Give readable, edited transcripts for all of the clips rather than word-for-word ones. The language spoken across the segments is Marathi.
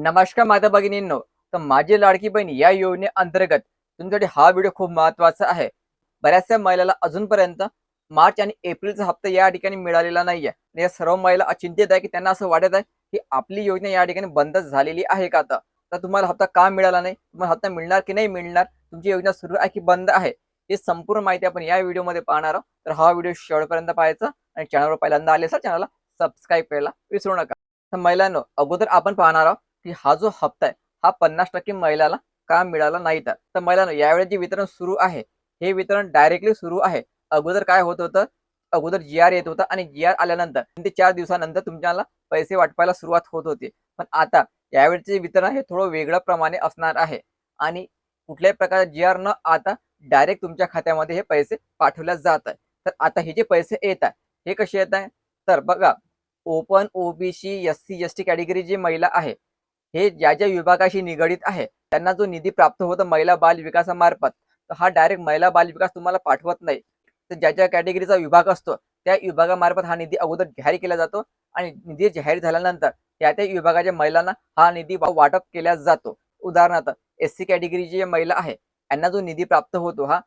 नमस्कार माझ्या भगिनींनो. तर माझी लाडकी बहीण या योजनेअंतर्गत तुमच्यासाठी हा व्हिडिओ खूप महत्त्वाचा आहे. बऱ्याचशा महिलांना अजूनपर्यंत मार्च आणि एप्रिलचा हप्ता या ठिकाणी मिळालेला नाहीये. आणि या सर्व महिला अचिंतित आहे, की त्यांना असं वाटत आहे, की आपली योजना या ठिकाणी बंद झालेली आहे का आता? तर तुम्हाला हप्ता का मिळाला नाही? तुम्हाला हप्ता मिळणार की नाही मिळणार? तुमची योजना सुरू आहे की बंद आहे? ही संपूर्ण माहिती आपण या व्हिडिओमध्ये पाहणार आहोत. तर हा व्हिडिओ शेवटपर्यंत पाहायचा आणि चॅनलवर पहिल्यांदा आले असाल चॅनलला सबस्क्राईब करायला विसरू नका. तर महिलांनो, अगोदर आपण पाहणार आहोत की हा जो हप्ता आहे हा 50% महिलाला का मिळाला नाही. तर महिलांनो, यावेळी जे वितरण सुरू आहे हे वितरण डायरेक्टली सुरू आहे. अगोदर काय होत होतं, अगोदर जी-आर येत होता आणि जी-आर आल्यानंतर 3 ते 4 दिवसानंतर तुमच्याला पैसे वाटपायला सुरुवात होत होती. पण आता यावेळचे वितरण हे थोडं वेगळ्या प्रमाणे असणार आहे आणि कुठल्याही प्रकारचा जी-आर न आता डायरेक्ट तुमच्या खात्यामध्ये हे पैसे पाठवल्या जात आहे. तर आता हे जे पैसे येत आहे हे कसे येत आहे, तर बघा, open, OBC, SC, ST category जी महिला आहे, हे ज्या विभागाशी निगडीत आहे, त्यांना जो निधी प्राप्त होतो महिला बाल विकासामार्फत, तर हा डायरेक्ट महिला बाल विकास तुम्हाला पाठवत नाही. तर ज्या कॅटेगरीचा विभाग असतो, त्या विभागामार्फत हा निधी अगोदर जाहीर केला जातो आणि निधी जाहीर झाल्यानंतर त्या विभागाच्या महिलांना हा निधी वाटप केला जातो. उदाहरणार्थ, एस-सी कॅटेगरीची जी महिला आहे, यांना जो निधी प्राप्त होतो हा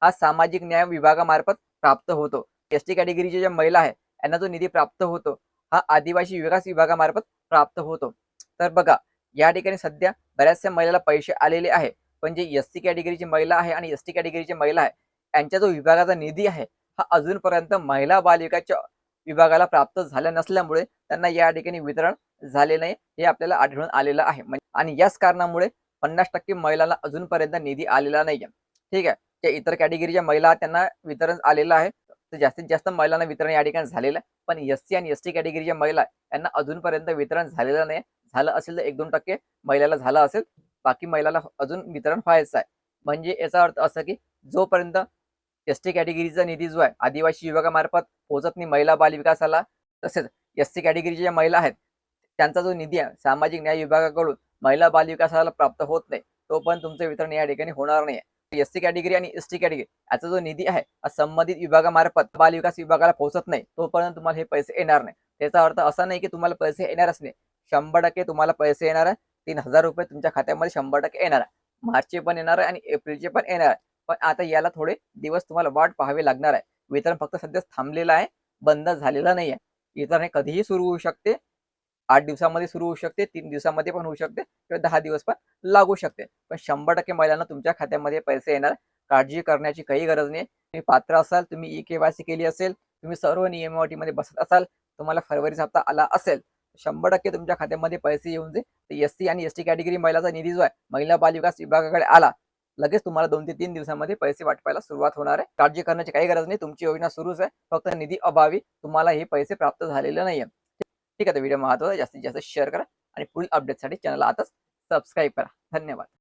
हा सामाजिक न्याय विभागामार्फत प्राप्त होतो. एस-टी कॅटेगरीच्या ज्या महिला आहे, यांना जो निधी प्राप्त होतो, हा आदिवासी विकास विभागामार्फत प्राप्त होतो. तर बघा, या ठिकाणी सध्या बऱ्याचशा महिलांना पैसे आलेले आहे. पण जे एस-सी कॅटेगरीची महिला आहे आणि एस-टी कॅटेगरीची महिला आहे, यांच्या जो विभागाचा निधी आहे, हा अजूनपर्यंत महिला बाल विकासच्या विभागाला प्राप्त झाला नसल्यामुळे त्यांना या ठिकाणी वितरण झाले नाही, हे आपल्याला आढळून आलेलं आहे. आणि याच कारणामुळे 50% महिलांना अजूनपर्यंत निधी आलेला नाहीये. ठीक आहे. ज्या इतर कॅटेगरीच्या महिला आहेत, त्यांना वितरण आलेलं आहे. तर जास्तीत जास्त महिलांना वितरण या ठिकाणी झालेलं आहे. पण एस-सी आणि एस-टी कॅटेगरीच्या महिला आहेत, यांना अजूनपर्यंत वितरण झालेलं नाही. झालं असेल तर 1-2% महिलाला झालं असेल. बाकी महिलाला अजून वितरण व्हायचं आहे. म्हणजे याचा अर्थ असा, की जोपर्यंत एस-टी कॅटेगरीचा निधी जो आहे आदिवासी विभागामार्फत पोहोचत नाही महिला बाल विकासाला, तसेच एस-सी कॅटेगरीच्या ज्या महिला आहेत, त्यांचा जो निधी आहे सामाजिक न्याय विभागाकडून महिला बाल विकासाला प्राप्त होत नाही, तोपर्यंत तुमचं वितरण या ठिकाणी होणार नाही. एस-सी कॅटेगरी आणि एस-टी कॅटेगरी याचा जो निधी आहे हा संबंधित विभागामार्फत बाल विकास विभागाला पोहोचत नाही, तोपर्यंत तुम्हाला हे पैसे येणार नाही. त्याचा अर्थ असा नाही की तुम्हाला पैसे येणारच नाही. 100% तुम्हाला पैसे येणार आहे. ₹3000 तुमच्या खात्यामध्ये 100% येणार आहे. मार्चचे पण येणार आहे आणि एप्रिलचे पण येणार आहे. पण आता याला थोडे दिवस तुम्हाला वाट पाहावी लागणार आहे. वितरण फक्त सध्या थांबलेलं आहे, बंद झालेलं नाही आहे. वितरण हे कधीही सुरू होऊ शकते. 8 दिवसामध्ये सुरू होऊ शकते, 3 दिवसामध्ये पण होऊ शकते किंवा 10 दिवस पण लागू शकते. पण 100% महिलांना तुमच्या खात्यामध्ये पैसे येणार. काळजी करण्याची काही गरज नाही. तुम्ही पात्र असाल, तुम्ही ई-के-वाय-सी केली असेल, तुम्ही सर्व नियम अटीमध्ये बसत असाल, तुम्हाला फरवरीचा हप्ता आला असेल, 100% तुमच्या खात्यामध्ये पैसे येऊन जाईल. तर एस-सी आणि एस-टी कॅटेगरी महिलाचा निधी जो आहे, महिला बाल विकास विभागाकडे आला, लगेच तुम्हाला 2 ते 3 दिवसामध्ये पैसे वाटपायला सुरुवात होणार आहे. काळजी करण्याची काही गरज नाही. तुमची योजना सुरूच आहे. फक्त निधी अभावी तुम्हाला हे पैसे प्राप्त झालेले नाहीये. ठीक आहे. तर व्हिडिओ महत्त्वाचा जास्तीत जास्त शेअर करा आणि पुढील अपडेटसाठी चॅनलला आताच सबस्क्राईब करा. धन्यवाद.